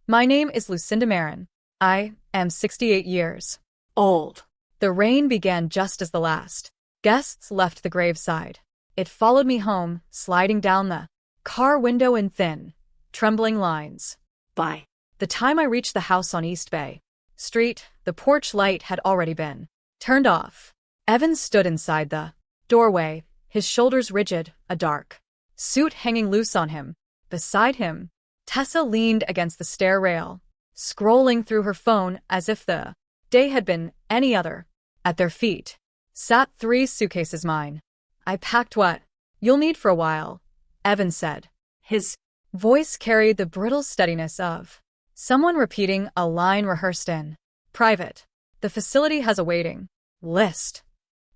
My name is Lucinda Marin. I am 68 years Old. The rain began just as the last guests left the graveside. It followed me home, sliding down the car window in thin, trembling lines. By The time I reached the house on East Bay Street, the porch light had already been turned off. Evan stood inside the doorway, his shoulders rigid, a dark suit hanging loose on him. Beside him, Tessa leaned against the stair rail, scrolling through her phone as if the day had been any other. At their feet sat 3 suitcases mine. I packed what you'll need for a while, Evan said. His voice carried the brittle steadiness of someone repeating a line rehearsed in private. The facility has a waiting list.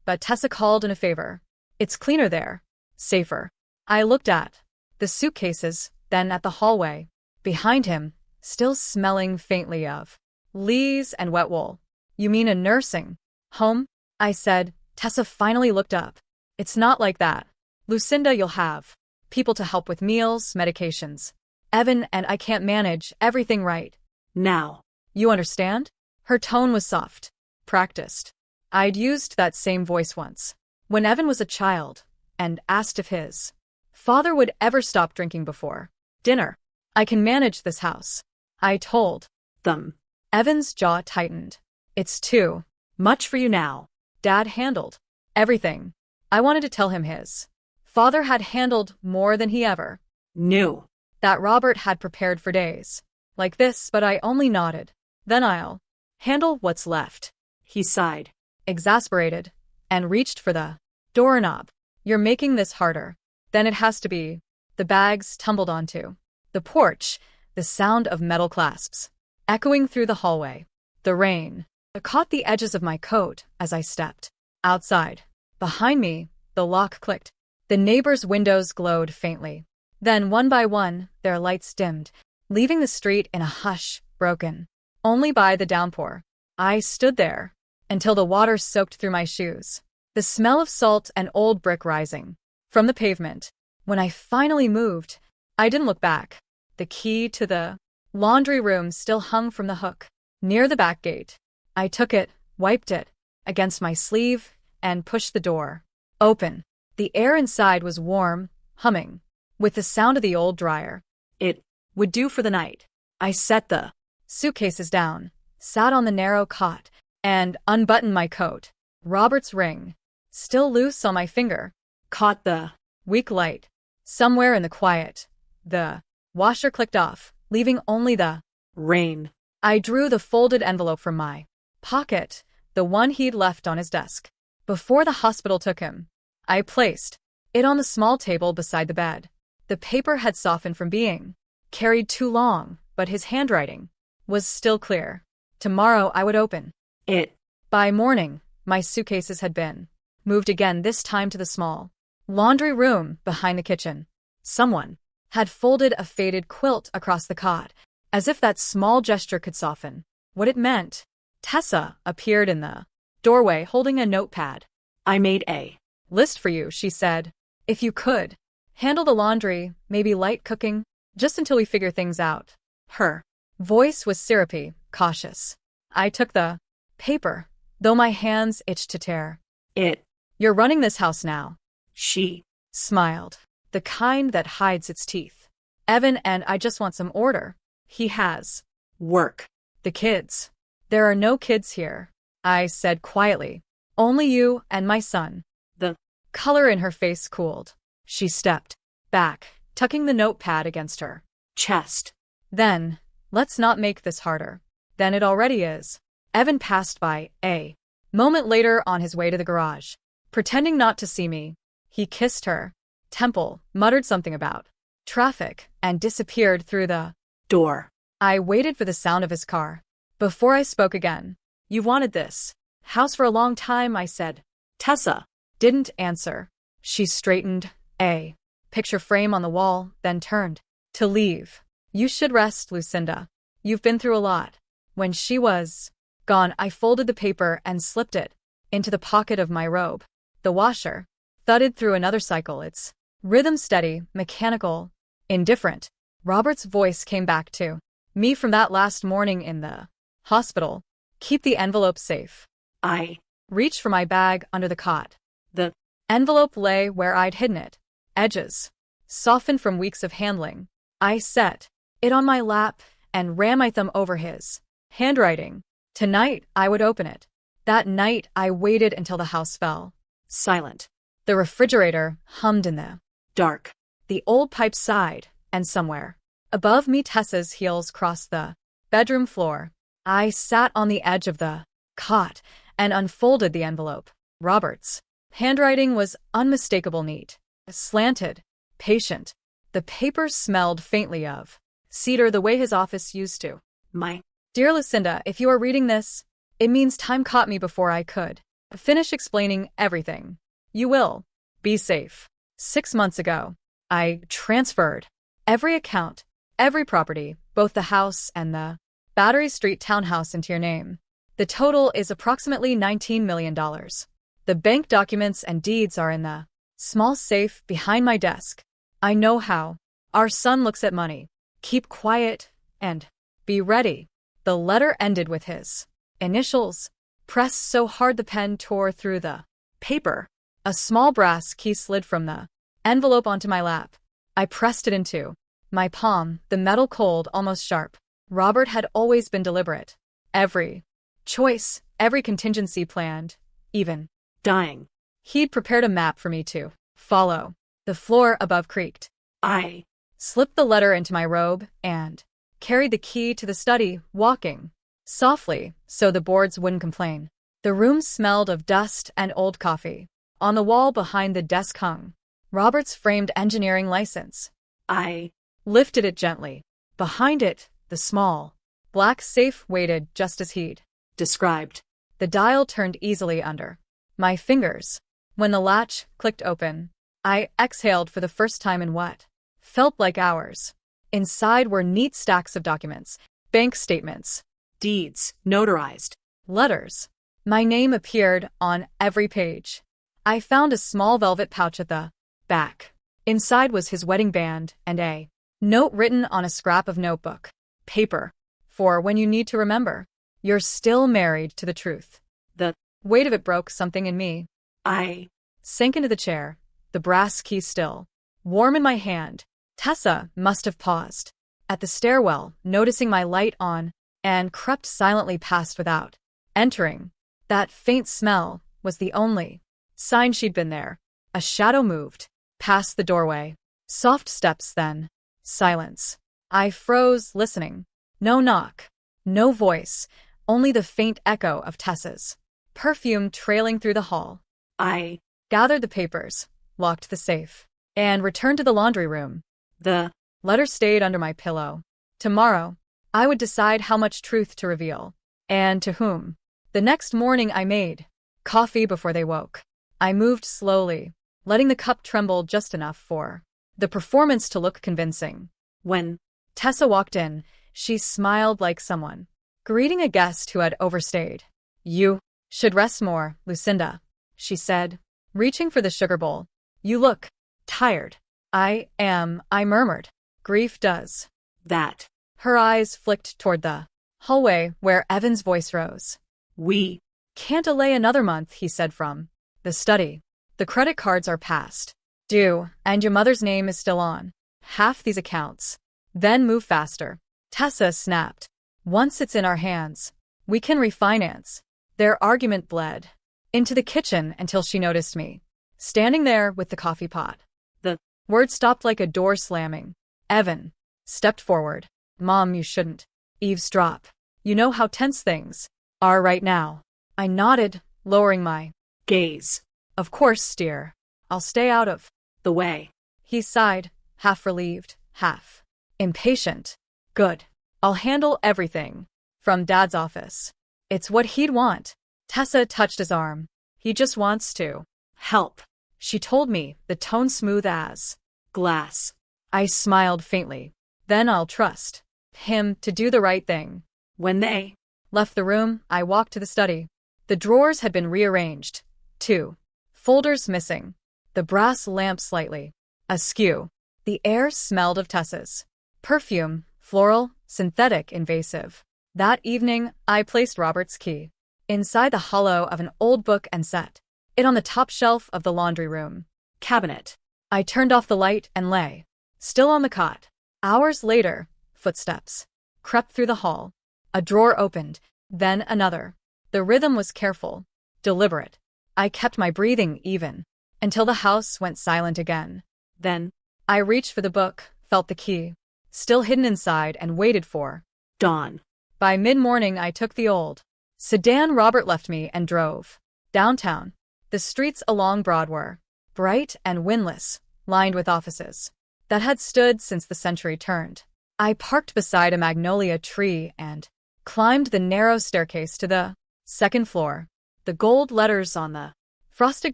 But Tessa called in a favor. It's cleaner there. Safer. I looked at the suitcases, then at the hallway. Behind him, still smelling faintly of leaves and wet wool. You mean a nursing home? I said. Tessa finally looked up. It's not like that. Lucinda, you'll have people to help with meals, medications. Evan and I can't manage everything right now. You understand? Her tone was soft, practiced. I'd used that same voice once, when Evan was a child, and asked if his father would ever stop drinking before dinner. I can manage this house, I told them. Evan's jaw tightened. It's too much for you now. Dad handled everything. I wanted to tell him his father had handled more than he ever knew. That Robert had prepared for days like this, but I only nodded. Then I'll handle what's left, he sighed, exasperated, and reached for the doorknob. You're making this harder than it has to be. The bags tumbled onto the porch, the sound of metal clasps echoing through the hallway. The rain caught the edges of my coat as I stepped outside. Behind me, the lock clicked. The neighbors' windows glowed faintly. Then, one by one, their lights dimmed, leaving the street in a hush, broken only by the downpour. I stood there until the water soaked through my shoes, the smell of salt and old brick rising from the pavement. When I finally moved, I didn't look back. The key to the laundry room still hung from the hook near the back gate. I took it, wiped it against my sleeve, and pushed the door open. The air inside was warm, humming, with the sound of the old dryer. It would do for the night. I set the suitcases down, sat on the narrow cot, and unbuttoned my coat. Robert's ring, still loose on my finger, caught the weak light. Somewhere in the quiet, the washer clicked off, leaving only the rain. I drew the folded envelope from my pocket, the one he'd left on his desk before the hospital took him. I placed it on the small table beside the bed. The paper had softened from being carried too long, but his handwriting was still clear. Tomorrow I would open it. By morning, my suitcases had been moved again, this time to the small laundry room behind the kitchen. Someone had folded a faded quilt across the cot, as if that small gesture could soften what it meant. Tessa appeared in the doorway holding a notepad. I made a list for you, she said. If you could handle the laundry, maybe light cooking, just until we figure things out. Her voice was syrupy, cautious. I took the paper, though my hands itched to tear it. You're running this house now. She smiled, the kind that hides its teeth. Evan and I just want some order. He has work. The kids. There are no kids here, I said quietly. Only you and my son. The color in her face cooled. She stepped back, tucking the notepad against her chest. Then, let's not make this harder than it already is. Evan passed by a moment later on his way to the garage. Pretending not to see me, he kissed her temple, muttered something about traffic, and disappeared through the door. I waited for the sound of his car before I spoke again. You've wanted this house for a long time, I said. Tessa didn't answer. She straightened a picture frame on the wall, then turned to leave. You should rest, Lucinda. You've been through a lot. When she was gone, I folded the paper and slipped it into the pocket of my robe. The washer thudded through another cycle, its rhythm steady, mechanical, indifferent. Robert's voice came back to Me from that last morning in the hospital. Keep the envelope safe. I Reached for my bag under the cot. the Envelope lay where I'd hidden it. Edges softened from weeks of handling. I set it on my lap and ran my thumb over his handwriting. Tonight I would open it. That night I waited until the house fell. silent. The refrigerator hummed in the Dark. The old pipe sighed, and somewhere above me Tessa's heels crossed the bedroom floor. I sat on the edge of the cot and unfolded the envelope. Robert's handwriting was unmistakable, neat, slanted, patient. The paper smelled faintly of cedar, the way his office used to. My Dear Lucinda, if you are reading this, it means time caught me before I could finish explaining everything. You will be safe. 6 months ago, I transferred every account, every property, both the house and the Battery Street townhouse, into your name. The total is approximately $19 million. The bank documents and deeds are in the small safe behind my desk. I know how our son looks at money. Keep quiet and be ready. The letter ended with his initials, pressed so hard the pen tore through the paper. A small brass key slid from the envelope onto my lap. I pressed it into my palm, the metal cold, almost sharp. Robert had always been deliberate. Every choice, every contingency planned, even dying. he'd prepared a map for me to follow. The floor above creaked. I Slipped the letter into my robe and carried the key to the study, walking softly so the boards wouldn't complain. The room smelled of dust and old coffee. On the wall behind the desk hung Robert's framed engineering license. I Lifted it gently. Behind it, the small, black safe waited just as he'd described. The dial turned easily under my fingers. When the latch clicked open, I exhaled for the first time in what felt like hours. Inside were neat stacks of documents, bank statements, Deeds. Notarized. letters. My name appeared on every page. I found a small velvet pouch at the back. Inside was his wedding band and a note written on a scrap of notebook paper. For when you need to remember, you're still married to the truth. The Weight of it broke something in me. I Sank into the chair, the brass key still warm in my hand. Tessa must have paused at the stairwell, noticing my light on, and crept silently past without entering. That faint smell was the only sign she'd been there. A shadow moved past the doorway. Soft steps, then silence. I froze, listening. No knock, no voice, only the faint echo of Tessa's perfume trailing through the hall. I Gathered the papers, locked the safe, and returned to the laundry room. the Letter stayed under my pillow. Tomorrow, I would decide how much truth to reveal, and to whom. The next morning I made coffee before they woke. I moved slowly, letting the cup tremble just enough for the performance to look convincing. when Tessa walked in. She smiled like someone greeting a guest who had overstayed. You should rest more, Lucinda, she said, reaching for the sugar bowl. You look tired. I murmured. Grief does that. Her eyes flicked toward the hallway where Evan's voice rose. We Can't delay another month, he said from the study. The credit cards are past due, and your mother's name is still on half these accounts. Then move faster. Tessa snapped. Once it's in our hands, we can refinance. Their argument bled into the kitchen until she noticed me, standing there with the coffee pot. The word stopped like a door slamming. Evan stepped forward. Mom, you shouldn't eavesdrop. You know how tense things are right now. I nodded, lowering my gaze. Of course, dear. I'll stay out of The way. He sighed, half relieved, half impatient. Good. I'll handle everything from Dad's office. It's what he'd want. Tessa touched his arm. He just wants to Help. she told me, the tone smooth as Glass. I smiled faintly. Then I'll trust him to do the right thing. When they Left the room, I walked to the study. The drawers had been rearranged. 2 folders missing. The brass lamp slightly askew. The air smelled of Tessa's perfume, Floral, synthetic, invasive. That evening, I placed Robert's key inside the hollow of an old book and set it on the top shelf of the laundry room cabinet. I turned off the light and lay still on the cot. Hours later, footsteps crept through the hall. A drawer opened, then another. The rhythm was careful, deliberate. I kept my breathing even until the house went silent again. Then, I reached for the book, felt the key still hidden inside, and waited for dawn. By mid-morning, I took the old sedan Robert left me and drove downtown. The streets along Broad were bright and windless, lined with offices that had stood since the century turned. I parked beside a magnolia tree and climbed the narrow staircase to the second floor. The gold letters on the frosted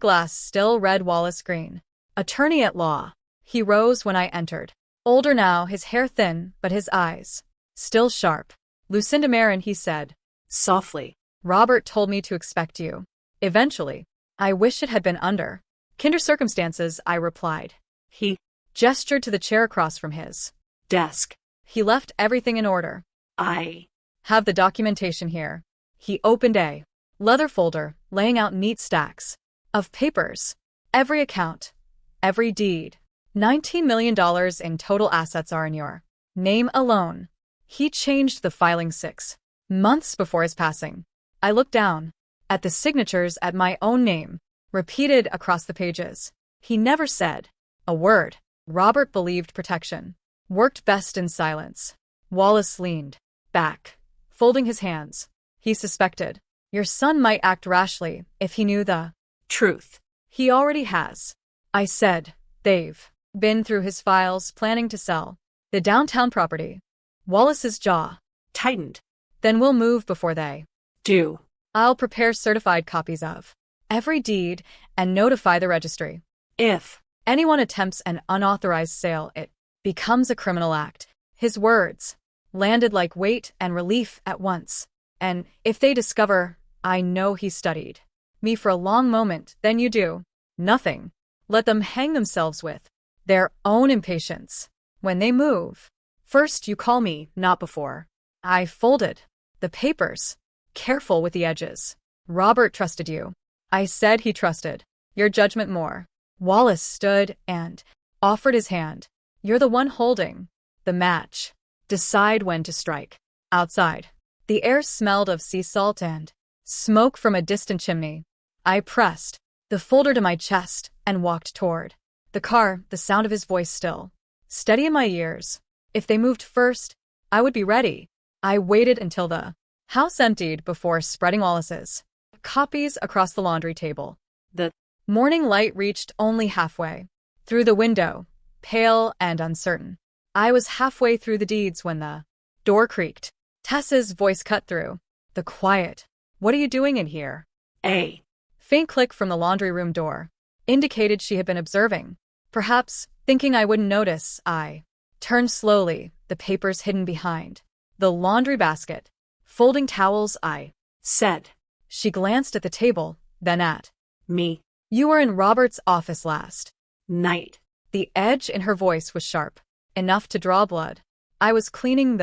glass still read Wallace Green, attorney at law. He rose when I entered. Older now, his hair thin, but his eyes still sharp. Lucinda Marin, he said softly. Robert told me to expect you. Eventually. I wish it had been under kinder circumstances, I replied. He gestured to the chair across from his desk. He left everything in order. I have the documentation here. He opened a leather folder, laying out neat stacks of papers. Every account, every deed. $19 million in total assets are in your name alone. He changed the filing 6 months before his passing. I looked down at the signatures at my own name, repeated across the pages. He never said a word. Robert believed protection worked best in silence. Wallace leaned back, folding his hands. He suspected your son might act rashly if he knew the truth. He already has. I said, they've been through his files planning to sell the downtown property. Wallace's jaw tightened. Then we'll move before they do. I'll prepare certified copies of every deed and notify the registry. If anyone attempts an unauthorized sale, it becomes a criminal act. His words landed like weight and relief at once. And if they discover, I know he studied me for a long moment, then you do nothing. Let them hang themselves with their own impatience. When they move, first you call me, not before. I folded the papers, careful with the edges. Robert trusted you. I said he trusted your judgment more. Wallace stood and offered his hand. You're the one holding the match. Decide when to strike. Outside, the air smelled of sea salt and smoke from a distant chimney. I pressed the folder to my chest and walked toward the car, the sound of his voice still steady in my ears. If they moved first, I would be ready. I waited until the house emptied before spreading Wallace's copies across the laundry table. The morning light reached only halfway through the window, pale and uncertain. I was halfway through the deeds when the door creaked. Tessa's voice cut through the quiet. What are you doing in here? A faint click from the laundry room door indicated she had been observing. Perhaps, thinking I wouldn't notice, I turned slowly, the papers hidden behind the laundry basket. Folding towels, I said. She glanced at the table, then at me. You were in Robert's office last night. The edge in her voice was sharp, enough to draw blood. I was cleaning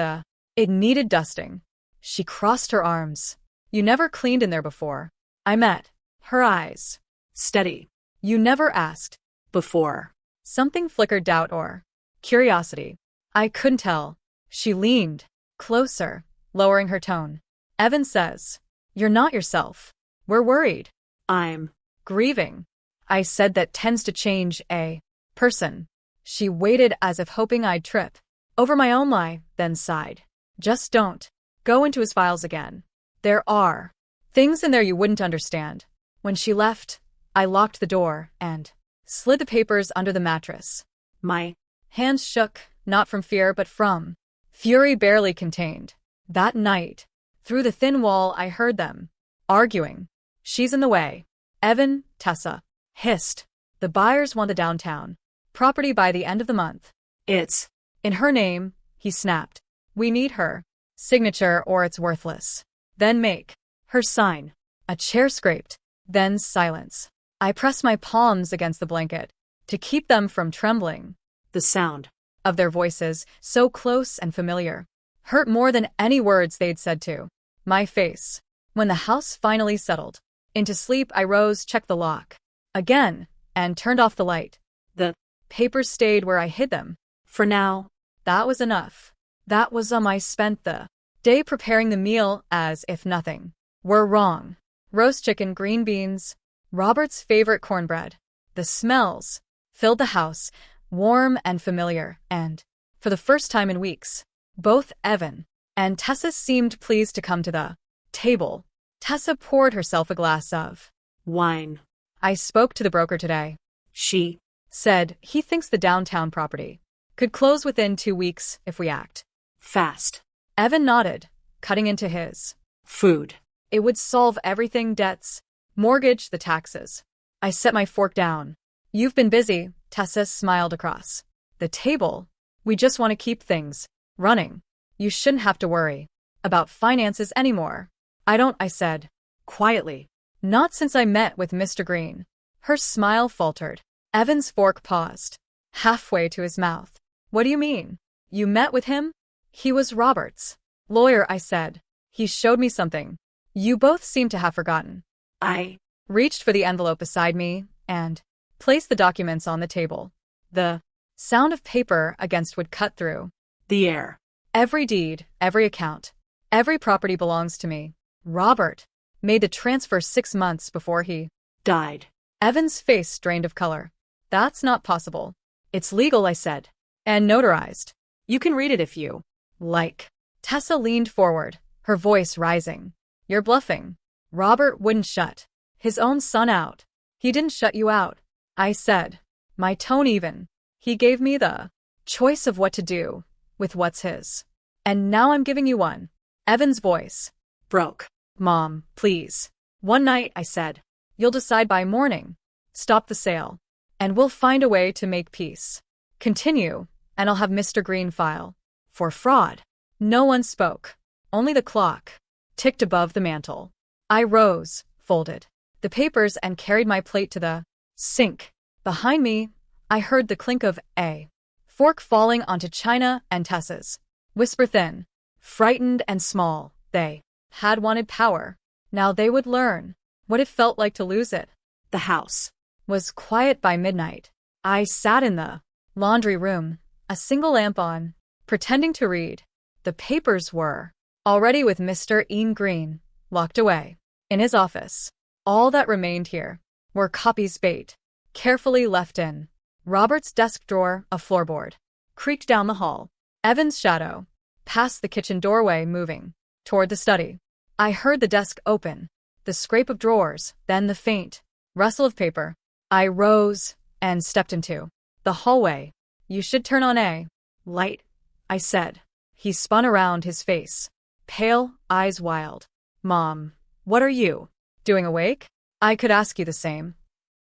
it needed dusting. She crossed her arms. You never cleaned in there before. I met her eyes. Steady. You never asked before. Something flickered, doubt or curiosity. I couldn't tell. She leaned closer, lowering her tone. Evan says, you're not yourself. We're worried. I'm grieving. I said that tends to change a person. She waited as if hoping I'd trip over my own lie, then sighed. Just don't go into his files again. There are things in there you wouldn't understand. When she left, I locked the door and slid the papers under the mattress. My hands shook, not from fear but from fury barely contained. That night, through the thin wall, I heard them arguing. She's in the way. Evan, Tessa hissed. The buyers want the downtown property by the end of the month. It's in her name, he snapped. We need her signature or it's worthless. Then make her sign. A chair scraped, then silence. I pressed my palms against the blanket to keep them from trembling. The sound of their voices, so close and familiar. Hurt more than any words they'd said to my face. When the house finally settled into sleep, I rose, checked the lock again, and turned off the light. The papers stayed where I hid them. For now. That was enough. That was I spent the day preparing the meal as if nothing were wrong. Roast chicken, green beans, Robert's favorite cornbread. The smells filled the house, warm and familiar, and, for the first time in weeks, both Evan and Tessa seemed pleased to come to the table. Tessa poured herself a glass of wine. I spoke to the broker today. She said he thinks the downtown property could close within 2 weeks if we act fast. Evan nodded, cutting into his food. It would solve everything: debts, mortgage, the taxes. I set my fork down. You've been busy, Tessa smiled across the table. We just want to keep things running. You shouldn't have to worry about finances anymore. I don't, I said quietly. Not since I met with Mr. Green. Her smile faltered. Evan's fork paused halfway to his mouth. What do you mean? You met with him? He was Robert's lawyer, I said. He showed me something you both seem to have forgotten. I reached for the envelope beside me and placed the documents on the table. The sound of paper against wood cut through the air. Every deed, every account, every property belongs to me. Robert made the transfer 6 months before he died. Evan's face drained of color. That's not possible. It's legal, I said. And notarized. You can read it if you like. Tessa leaned forward, her voice rising. You're bluffing. Robert wouldn't shut his own son out. He didn't shut you out, I said, my tone even. He gave me the choice of what to do with what's his. And now I'm giving you one. Evan's voice broke. Mom, please. One night, I said. You'll decide by morning. Stop the sale. And we'll find a way to make peace. Continue, and I'll have Mr. Green file for fraud. No one spoke. Only the clock ticked above the mantel. I rose, folded the papers, and carried my plate to the sink. Behind me, I heard the clink of a fork falling onto china and Tessa's whisper thin, frightened and small. They had wanted power. Now they would learn what it felt like to lose it. The house was quiet by midnight. I sat in the laundry room, a single lamp on, pretending to read. The papers were already with Mr. Ian Green, locked away in his office. All that remained here were copies bait, carefully left in Robert's desk drawer. A floorboard creaked down the hall. Evan's shadow passed the kitchen doorway, moving toward the study. I heard the desk open, the scrape of drawers, then the faint rustle of paper. I rose and stepped into the hallway. You should turn on a light, I said. He spun around, his face pale, eyes wild. Mom, what are you doing awake? I could ask you the same.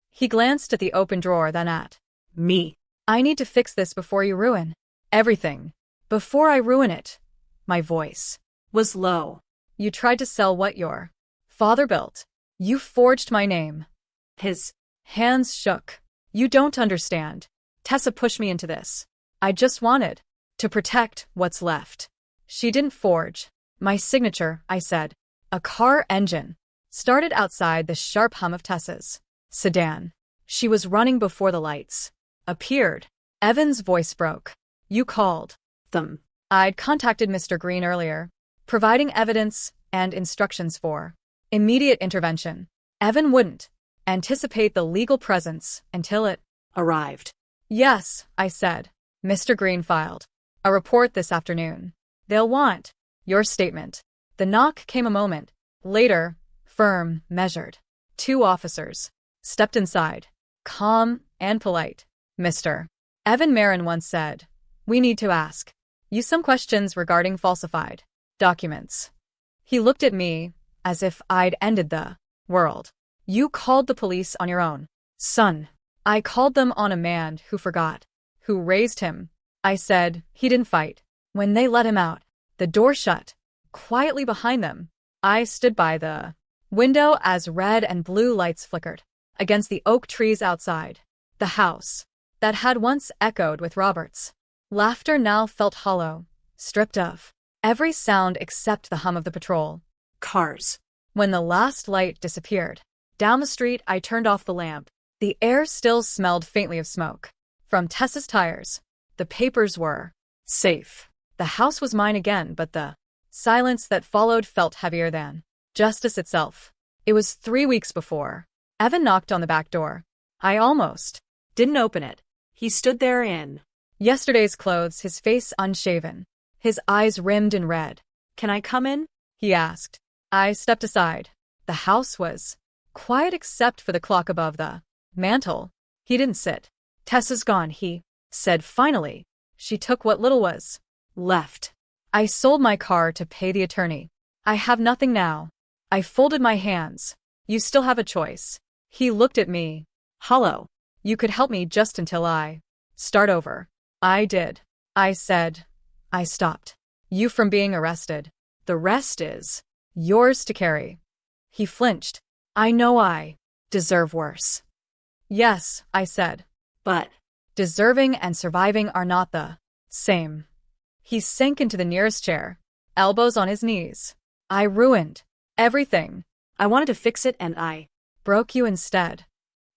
He glanced at the open drawer, then at me. I need to fix this before you ruin everything. Before I ruin it. My voice was low. You tried to sell what your father built. You forged my name. His hands shook. You don't understand. Tessa pushed me into this. I just wanted to protect what's left. She didn't forge my signature, I said. A car engine started outside, the sharp hum of Tessa's sedan. She was running before the lights appeared. Evan's voice broke. You called them. I'd contacted Mr. Green earlier, providing evidence and instructions for immediate intervention. Evan wouldn't anticipate the legal presence until it arrived. Yes, I said. Mr. Green filed a report this afternoon. They'll want your statement. The knock came a moment later, firm, measured. 2 officers stepped inside, calm and polite. Mr. Evan Marin once said, we need to ask you some questions regarding falsified documents. He looked at me as if I'd ended the world. You called the police on your own son. I called them on a man who forgot who raised him. I said he didn't fight. When they let him out, the door shut quietly behind them. I stood by the window as red and blue lights flickered against the oak trees outside the house that had once echoed with Robert's Laughter now felt hollow, stripped of every sound except the hum of the patrol. Cars. When the last light disappeared, down the street I turned off the lamp. The air still smelled faintly of smoke. From Tessa's tires, the papers were safe. The house was mine again, but the silence that followed felt heavier than justice itself. It was 3 weeks before Evan knocked on the back door. I almost Didn't open it. He stood there in yesterday's clothes, his face unshaven, his eyes rimmed in red. "Can I come in?" He asked. I stepped aside. The house was quiet except for the clock above the mantel. He didn't sit. "Tessa's gone," he said finally. "She took what little was left." I sold my car to pay the attorney. I have nothing now." I folded my hands. "You still have a choice." He looked at me. "Hollow." "You could help me just until I start over." "I did." I said. I stopped you from being arrested. The rest is yours to carry." He flinched. "I know I deserve worse." "Yes," I said. "But deserving and surviving are not the same." He sank into the nearest chair, elbows on his knees. "I ruined everything. I wanted to fix it and I broke you instead."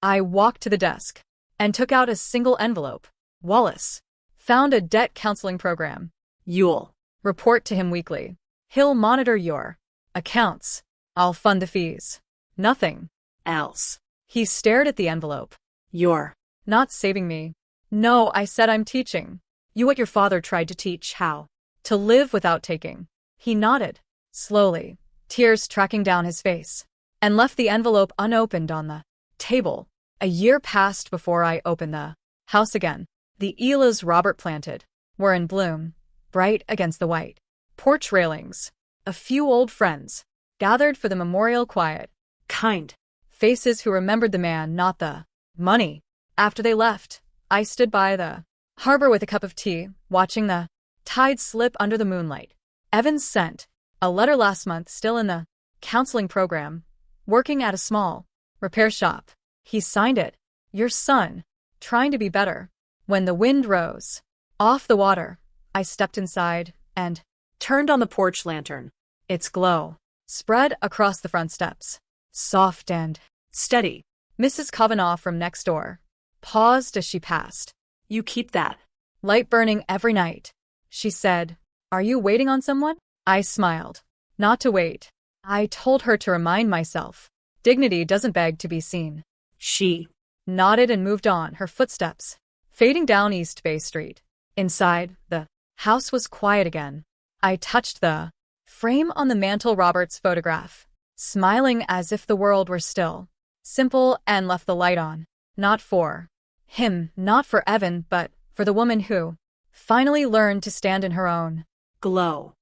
I walked to the desk and took out a single envelope. "Wallace found a debt counseling program. You'll report to him weekly. He'll monitor your accounts. I'll fund the fees. Nothing else." He stared at the envelope. "You're not saving me." "No," I said, "I'm teaching you what your father tried to teach, how to live without taking." He nodded, slowly, tears tracking down his face, and left the envelope unopened on the table. A year passed before I opened the house again. The Elas Robert planted were in bloom, bright against the white porch railings. A few old friends gathered for the memorial, quiet, kind faces who remembered the man, not the money. After they left, I stood by the harbor with a cup of tea, watching the tide slip under the moonlight. Evan sent a letter last month, still in the counseling program, working at a small repair shop. He signed it, "Your son, trying to be better." When the wind rose off the water, I stepped inside and turned on the porch lantern. Its glow spread across the front steps, soft and steady. Mrs. Kavanaugh from next door paused as she passed. "You keep that light burning every night," she said. "Are you waiting on someone?" I smiled. "Not to wait." I told her to remind myself. Dignity doesn't beg to be seen. She nodded and moved on, her footsteps fading down East Bay Street. Inside, the house was quiet again. I touched the frame on the mantel, Robert's photograph, smiling as if the world were still, simple, and left the light on. Not for him, not for Evan, but for the woman who finally learned to stand in her own glow.